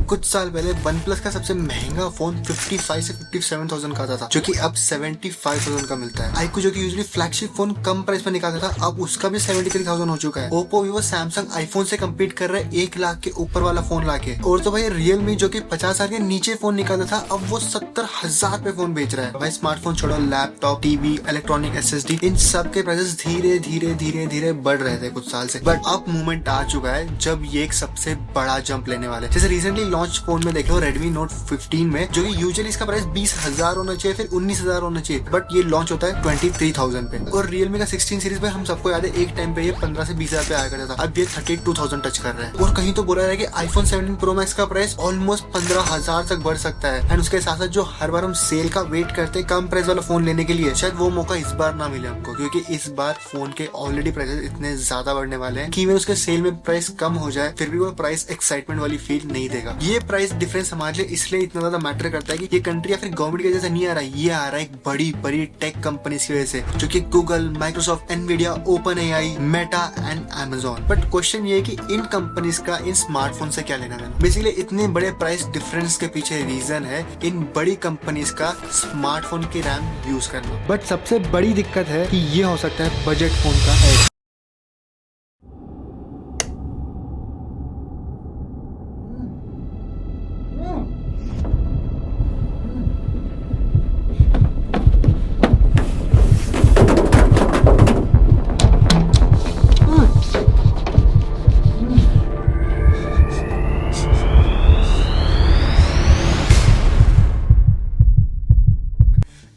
कुछ साल पहले वन प्लस का सबसे महंगा फोन 55 से 57,000 का आता था, जो कि अब 75,000 का मिलता है। iQOO जो कि यूजुअली फ्लैगशिप फोन कम प्राइस में निकालता था, अब उसका भी 73,000 हो चुका है। ओप्पो, वीवो, सैमसंग आईफोन से कम्पीट कर रहे 1 लाख के ऊपर वाला फोन लाके। और तो भाई रियलमी जो कि 50 हजार के नीचे फोन निकालता था, अब वो 70,000 पे फोन बेच रहा है। भाई स्मार्टफोन छोड़ो, लैपटॉप, टीवी, इलेक्ट्रॉनिक SSD, इन सब के प्राइसेस धीरे धीरे धीरे धीरे बढ़ रहे थे कुछ साल से, बट अब मूवमेंट आ चुका है जब ये एक सबसे बड़ा जंप लेने वाले। जैसे रिसेंटली लॉन्च फोन में देख लो Redmi Note 15 में, जो कि यूजुअली इसका प्राइस 20,000 होना चाहिए, फिर 19,000 होना चाहिए, बट ये लॉन्च होता है 23,000 पे। और Realme का 16 सीरीज में हम सबको याद है एक टाइम पे ये 15 से 20,000 पे आया करता था, अब ये 32,000 टच कर रहा है। और कहीं तो बोला रहा है कि iPhone 17 Pro Max का प्राइस ऑलमोस्ट 15,000 तक बढ़ सकता है। एंड उसके साथ साथ जो हर बार हम सेल का वेट करते हैं कम प्राइस वाला फोन लेने के लिए, शायद वो मौका इस बार ना मिले हमको, क्योंकि इस बार फोन के ऑलरेडी प्राइसेस इतने ज्यादा बढ़ने वाले हैं कि इवन उसके सेल में प्राइस कम हो जाए फिर भी वो प्राइस एक्साइटमेंट वाली फील नहीं देगा। ये प्राइस डिफरेंस हमारे लिए इसलिए इतना ज्यादा मैटर करता है कि ये कंट्री या फिर गवर्नमेंट की वजह से नहीं आ रहा है, ये आ रहा है एक बड़ी बड़ी टेक कंपनीज की वजह से, जो कि Google, Microsoft, Nvidia, OpenAI, Meta and Amazon। But question ये है कि इन कंपनीज का इन स्मार्टफोन से क्या लेना देना। बेसिकली इतने बड़े प्राइस डिफरेंस के पीछे रीजन है इन बड़ी कंपनीज का स्मार्टफोन की रैम यूज करना। बट सबसे बड़ी दिक्कत है कि ये हो सकता है बजट फोन का है।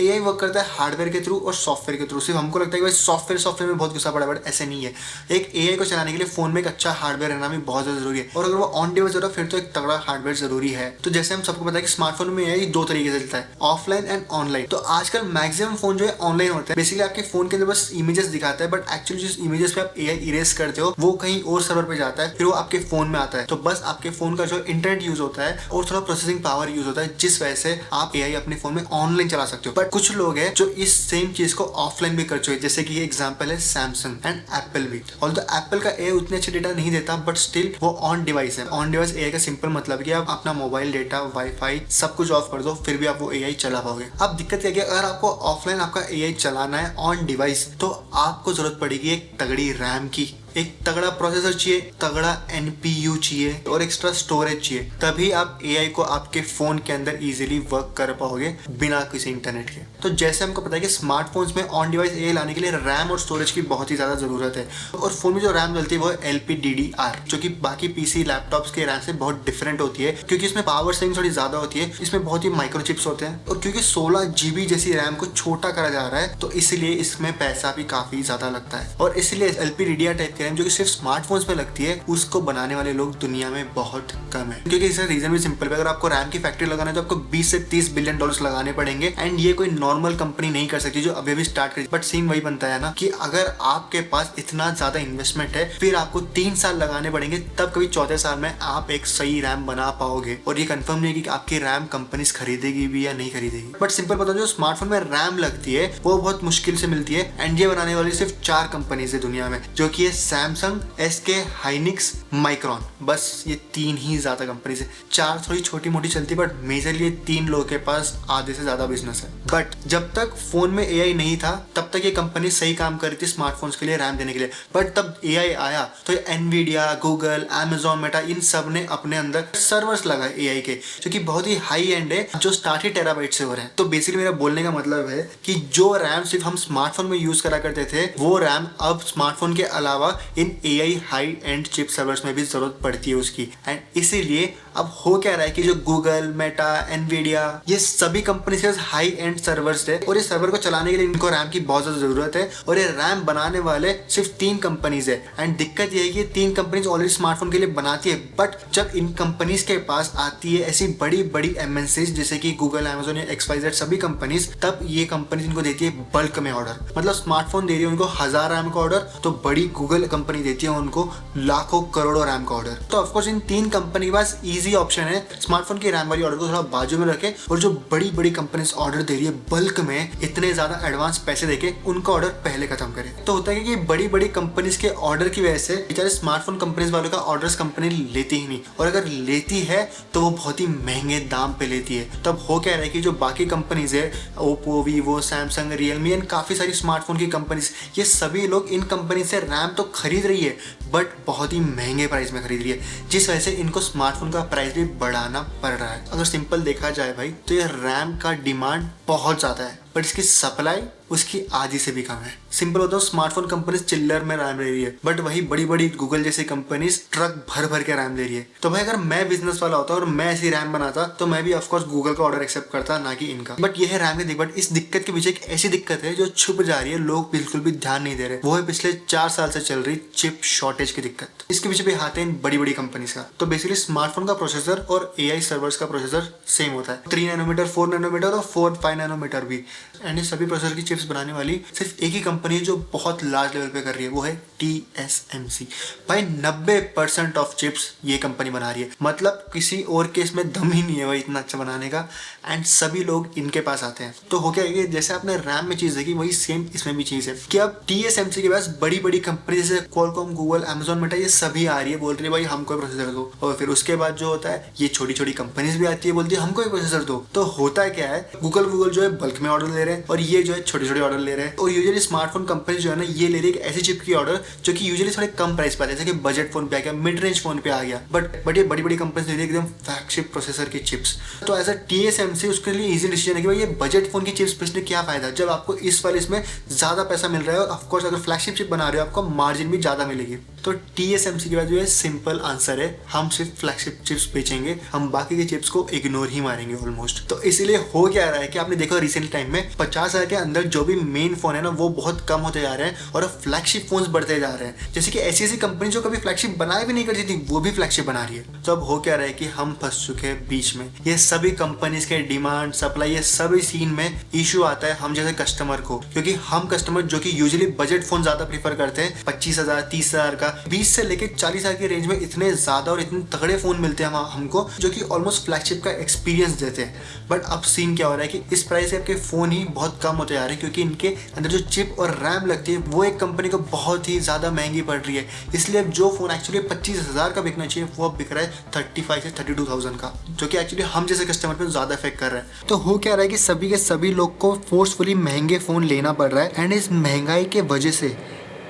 AI वर्क करता है हार्डवेयर के थ्रू और सॉफ्टवेयर के थ्रू। सिर्फ हमको लगता है कि भाई सॉफ्टवेयर में बहुत गुस्सा पड़ा, बट ऐसे नहीं है। एक AI को चलाने के लिए फोन में एक अच्छा हार्डवेयर रहना भी बहुत ज्यादा जरूरी है, और अगर वो ऑन डिवाइस हो रहा है फिर तो एक तगड़ा हार्डवेयर जरूरी है। तो जैसे हम सबको पता है कि स्मार्टफोन में AI दो तरीके से चलता है, ऑफलाइन एंड ऑनलाइन। तो आजकल मैक्सिमम फोन जो है ऑनलाइन होते हैं। बेसिकली आपके फोन के अंदर बस इमेजेस दिखाता है, बट एक्चुअली जिस इमेजेस पे आप AI इरेज करते हो वो कहीं और सर्वर पे जाता है, फिर वो आपके फोन में आता है। तो बस आपके फोन का जो इंटरनेट यूज होता है और थोड़ा प्रोसेसिंग पावर यूज होता है, जिस वजह से आप AI अपने फोन में ऑनलाइन चला सकते हो। बट कुछ लोग हैं जो इस सेम चीज को ऑफलाइन भी कर चुके, जैसे कि ये एग्जांपल है सैमसंग एंड एप्पल भी। ऑल्दो एप्पल का AI उतने अच्छे डेटा नहीं देता, बट स्टिल वो ऑन डिवाइस है। ऑन डिवाइस AI का सिंपल मतलब है कि आप अपना मोबाइल डेटा, वाईफाई सब कुछ ऑफ कर दो, फिर भी आप वो AI चला पाओगे। अब दिक्कत क्या है कि अगर आपको ऑफलाइन आपका AI चलाना है ऑन डिवाइस, तो आपको जरूरत पड़ेगी एक तगड़ी रैम की, एक तगड़ा प्रोसेसर चाहिए, तगड़ा NPU चाहिए और एक्स्ट्रा स्टोरेज चाहिए, तभी आप AI को आपके फोन के अंदर इजीली वर्क कर पाओगे बिना किसी इंटरनेट के। तो जैसे हमको पता है कि स्मार्टफोन्स में ऑन डिवाइस AI लाने के लिए रैम और स्टोरेज की बहुत ही ज्यादा जरूरत है, और फोन में जो रैम चलती है वो है LPDDR, जो कि बाकी PC लैपटॉप्स के रैम से बहुत डिफरेंट होती है, क्योंकि इसमें पावर सेविंग थोड़ी ज्यादा होती है, इसमें बहुत ही माइक्रोचिप्स होते हैं, और क्योंकि 16 GB जैसी रैम को छोटा करा जा रहा है, तो इसलिए इसमें पैसा भी काफी ज्यादा लगता है। और इसलिए LPDDR टाइप रैम जो कि सिर्फ स्मार्टफोन्स में लगती है, उसको बनाने वाले लोग दुनिया में बहुत कम है। क्योंकि इसका रीजन भी सिंपल है, अगर आपको रैम की फैक्ट्री लगाना है तो आपको 20 से 30 बिलियन डॉलर्स लगाने पड़ेंगे, एंड ये कोई नॉर्मल कंपनी नहीं कर सकती जो अभी भी स्टार्ट करी। बट सीन वही बनता है ना कि अगर आपके पास इतना ज्यादा इन्वेस्टमेंट है, फिर आपको 3 साल लगाने पड़ेंगे, तब कभी चौथे साल में आप एक सही रैम बना पाओगे। और ये कंफर्म नहीं है कि आपकी रैम कंपनीज खरीदेगी भी या नहीं खरीदेगी। बट सिंपल बता दो, जो स्मार्टफोन में रैम लगती है वो बहुत मुश्किल से मिलती है, एंड ये बनाने वाली सिर्फ 4 कंपनीज है दुनिया में, जो कि है सैमसंग, SK, हाइनिक्स, माइक्रॉन। बस ये 3 ही ज्यादा कंपनीज है। 4 थोड़ी छोटी मोटी चलती, बट मेजरली 3 लोगों के पास आधे से ज्यादा बिजनेस है। बट जब तक फोन में AI नहीं था तब तक ये कंपनी सही काम कर रही थी स्मार्टफोन्स के लिए रैम देने के लिए। बट तब AI आया तो एनवीडिया, गूगल, Amazon, मेटा, इन सब ने अपने अंदर सर्वर्स लगाए AI के, जो कि बहुत ही हाई एंड है, जो स्टार्ट ही टेराबाइट से हो रहे हैं। तो बेसिकली मेरा बोलने का मतलब है कि जो रैम सिर्फ हम स्मार्टफोन में यूज करा करते थे, वो रैम अब स्मार्टफोन के अलावा इन AI high and chip servers में भी जरूरत पड़ती है उसकी। एंड इसीलिए अब हो क्या रहा है कि जो गूगल, मेटा, एनवीडिया, ये सभी कंपनी के हाई एंड सर्वर्स है, और ये सर्वर को चलाने के लिए इनको रैम की बहुत ज्यादा जरूरत है, और ये रैम बनाने वाले सिर्फ 3 कंपनीज है। एंड दिक्कत ये है कि 3 कंपनीज ऑलरेडी स्मार्टफोन के लिए बनाती है, बट जब इन कंपनीज के पास आती है ऐसी बड़ी बड़ी MNCs जैसे कि गूगल, Amazon या XYZ सभी कंपनीज, तब ये कंपनीज इनको देती है बल्क में ऑर्डर। मतलब स्मार्टफोन दे रही है उनको 1000 रैम का ऑर्डर, तो बड़ी गूगल कंपनी देती है उनको लाखों करोड़ों रैम का ऑर्डर। तो ऑफकोर्स इन 3 कंपनी के पास इजी ऑप्शन है स्मार्टफोन की रैम वाली ऑर्डर को थोड़ा बाजू में रखे, और जो बड़ी बड़ी कंपनीज ऑर्डर दे रही है बल्क में इतने ज्यादा एडवांस पैसे देके उनका ऑर्डर पहले खत्म करे। तो होता है कि बड़ी बड़ी कंपनीज के ऑर्डर की वजह से बेचारे स्मार्टफोन कंपनीज वालों का ऑर्डर्स कंपनी लेती ही नहीं, और अगर लेती है तो वो बहुत ही महंगे दाम पे लेती है। तब हो क्या रहा है कि जो बाकी कंपनीज है Oppo, Vivo, Samsung, Realme and काफी सारी स्मार्टफोन की कंपनीज, ये सभी लोग इन कंपनी से रैम तो खरीद रही है बट बहुत ही महंगे प्राइस में खरीद रही है, जिस वजह से इनको स्मार्टफोन का प्राइस भी बढ़ाना पड़ रहा है। अगर सिंपल देखा जाए भाई तो ये रैम का डिमांड बहुत ज्यादा है बट इसकी सप्लाई उसकी आधी से भी कम है। सिंपल होता है स्मार्टफोन कंपनी चिल्लर में रैम ले रही है बट वही बड़ी बड़ी गूगल जैसी कंपनीज ट्रक भर भर के रैम ले रही है। तो भाई अगर मैं बिजनेस वाला होता और मैं ऐसी रैम बनाता तो मैं भी ऑफकोर्स गूगल का ऑर्डर एक्सेप्ट करता, ना कि इनका। बट ये है रैम की दिक्कत। इस दिक्कत के पीछे एक ऐसी दिक्कत है जो छुप जा रही है, लोग बिल्कुल भी ध्यान नहीं दे रहे। वो है पिछले 4 साल से चल रही चिप शॉर्टेज की दिक्कत। इसके पीछे भी हाथ है इन बड़ी बड़ी कंपनीज का। तो बेसिकली स्मार्टफोन का प्रोसेसर और AI सर्वर्स का प्रोसेसर सेम होता है, 3 नैनोमीटर, 4 नैनोमीटर और 4-5 नैनोमीटर भी। एंड ये सभी प्रोसेसर की चिप्स बनाने वाली सिर्फ एक ही कंपनी है जो बहुत लार्ज लेवल पे कर रही है, वो है TSMC। भाई 90% ऑफ चिप्स ये कंपनी बना रही है, मतलब किसी और के इसमें दम ही नहीं है भाई इतना अच्छा बनाने का। एंड सभी लोग इनके पास आते हैं। तो हो क्या है, जैसे आपने रैम में चीज देखी वही सेम इसमें भी चीज है कि अब TSMC के पास बड़ी बड़ी कंपनी जैसे क्वालकॉम, गूगल, अमेजोन, मेटा ये सभी आ रही है, बोल रही है भाई हमको प्रोसेसर दो। और फिर उसके बाद जो होता है ये छोटी छोटी कंपनीज भी आती है, बोलती है हमको प्रोसेसर दो। तो होता क्या है, गूगल जो है बल्क में ऑर्डर ले रहे हैं और ये जो है छोटे छोटे ऑर्डर ले रहे हैं। और यूजुअली स्मार्टफोन कंपनी जो है ना ये ले रही है ऐसी चिप की ऑर्डर जो कि यूजुअली थोड़े कम प्राइस पे आते हैं, जैसे कि बजट फोन पे आ गया, मिड रेंज फोन पे आ गया। बट ये बड़ी बड़ी कंपनी ले रही है एकदम फ्लैगशिप प्रोसेसर की चिप्स। तो एज अ TSMC उसके लिए इजी डिसीजन है कि भाई ये बजट फोन की चिप्स बेचने क्या फायदा जब आपको इस वाले इसमें ज्यादा पैसा मिल रहा है, और ऑफकोर्स अगर फ्लैगशिप चिप बना रहे हो आपको मार्जिन भी ज्यादा मिलेगी। तो TSMC के बाद जो है सिंपल आंसर है, हम सिर्फ फ्लैगशिप चिप्स बेचेंगे, हम बाकी के चिप्स को इग्नोर ही मारेंगे ऑलमोस्ट। तो इसीलिए हो क्या रहा है कि आपने देखा रिसेंट टाइम में 50,000 के अंदर जो भी मेन फोन है ना वो बहुत कम होते जा रहे हैं और फ्लैगशिप फोन्स बढ़ते जा रहे हैं। जैसे कि ऐसी कंपनी जो कभी फ्लैगशिप बनाया भी नहीं करती थी वो भी फ्लैगशिप बना रही है। तो अब हो क्या रहा है कि हम फंस चुके हैं बीच में। ये सभी कंपनीज के डिमांड, सप्लाई, ये सभी सीन में इशू आता है हम जैसे कस्टमर को, क्योंकि हम कस्टमर जो कि यूजुअली बजट फोन ज्यादा प्रीफर करते हैं, 25,000, 30,000 का, 20 से लेके 40,000 की रेंज में इतने ज्यादा और इतने तगड़े फोन मिलते हैं हमको जो कि ऑलमोस्ट फ्लैगशिप का एक्सपीरियंस देते हैं। बट अब सीन क्या हो रहा है कि इस प्राइस के आपके फोन ही बहुत कम होते जा रहे हैं, क्योंकि इनके अंदर जो चिप और रैम लगती है वो एक कंपनी को बहुत ही ज्यादा महंगी पड़ रही है। इसलिए अब जो फोन एक्चुअली 25,000 का बिकना चाहिए वो अब बिक रहा है 35 से 32,000 का, जो कि एक्चुअली हम जैसे कस्टमर पे ज्यादा इफेक्ट कर रहा है। तो हो क्या रहा है कि सभी के सभी लोग को फोर्सफुली महंगे फोन लेना पड़ रहा है। एंड इस महंगाई के वजह से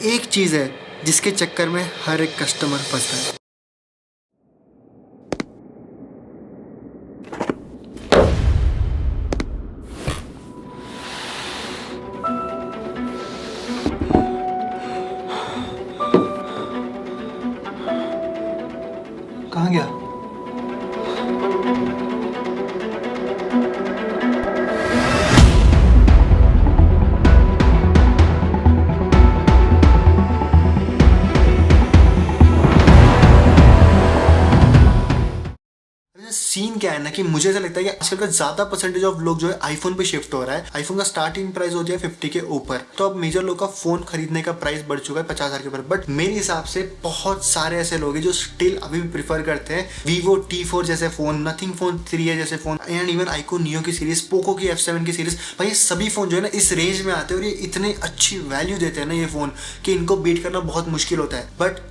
एक चीज है जिसके चक्कर में हर एक कस्टमर फंसता है। कहाँ गया? सीन क्या है ना कि मुझे ऐसा लगता है कि आजकल का ज्यादा परसेंटेज ऑफ लोग जो है आईफोन पे शिफ्ट हो रहा है। आईफोन का स्टार्टिंग प्राइस हो गया 50 के ऊपर। तो अब मेजर लोग का फोन खरीदने का प्राइस बढ़ चुका है 50,000 के ऊपर। बट मेरे हिसाब से बहुत सारे ऐसे लोग हैं जो स्टिल अभी भी प्रीफर करते हैं Vivo T4 जैसे फोन, नथिंग फोन 3 जैसे phone, and even iQOO Neo की सीरीज, पोको की F7 की सीरीज। भाई ये सभी फोन जो है ना इस रेंज में आते हैं और ये इतने अच्छी वैल्यू देते हैं ना ये फोन कि इनको बीट करना बहुत मुश्किल होता है। बट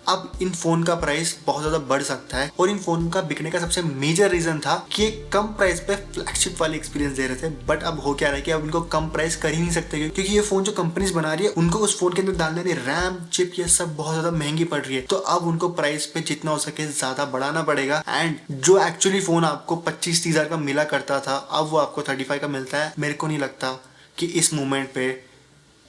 अब इन फोन का प्राइस बहुत ज्यादा बढ़ सकता है, और इन फोन का बिकने का सबसे मेजर रीजन था कि ये कम प्राइस पे फ्लैगशिप वाले एक्सपीरियंस दे रहे थे। बट अब हो क्या रहा है कि अब इनको कम प्राइस कर ही नहीं सकते, क्योंकि ये फोन जो कंपनीज बना रही है उनको उस फोन के अंदर डालने वाली रैम, चिप, ये सब बहुत ज्यादा महंगी पड़ रही है। तो अब उनको प्राइस पे जितना हो सके ज्यादा बढ़ाना पड़ेगा। एंड जो एक्चुअली फोन आपको 25-30,000 का मिला करता था अब वो आपको 35 का मिलता है। मेरे को नहीं लगता कि इस मोमेंट पे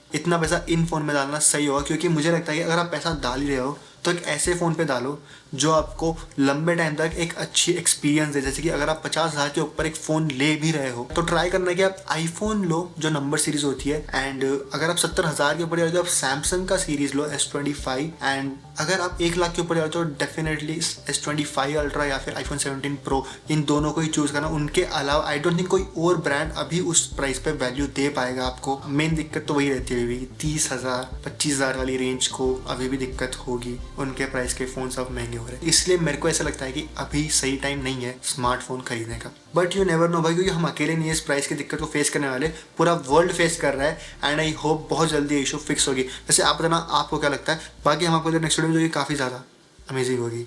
इतना पैसा इन फोन में डालना सही होगा, क्योंकि मुझे लगता है कि अगर आप पैसा डाल ही रहे हो तो एक ऐसे फ़ोन पे डालो जो आपको लंबे टाइम तक एक अच्छी एक्सपीरियंस दे। जैसे कि अगर आप 50,000 के ऊपर एक फ़ोन ले भी रहे हो तो ट्राई करना कि आप आईफोन लो जो नंबर सीरीज होती है, एंड अगर आप 70,000 के ऊपर जा रहे हो तो आप सैमसंग का सीरीज लो S25, एंड अगर आप 1 लाख के ऊपर जा रहे हो तो डेफिनेटली S25 अल्ट्रा या फिर iPhone 17 Pro, इन दोनों को ही चूज़ करना। उनके अलावा आई डोंट थिंक कोई और ब्रांड अभी उस प्राइस पे वैल्यू दे पाएगा आपको। मेन दिक्कत तो वही रहती है, अभी 30,000 25,000 वाली रेंज को अभी भी दिक्कत होगी, उनके प्राइस के फ़ोन सब महंगे हो रहे हैं। इसलिए मेरे को ऐसा लगता है कि अभी सही टाइम नहीं है स्मार्टफोन खरीदने का। बट यू नेवर नो भाई, क्योंकि हम अकेले नहीं है इस प्राइस की दिक्कत को फेस करने वाले, पूरा वर्ल्ड फेस कर रहा है, एंड आई होप बहुत जल्दी इशू फिक्स होगी। वैसे आप बताना आपको क्या लगता है। बाकी हम आपको नेक्स्ट वीडियो में जो कि काफ़ी ज़्यादा अमेजिंग होगी।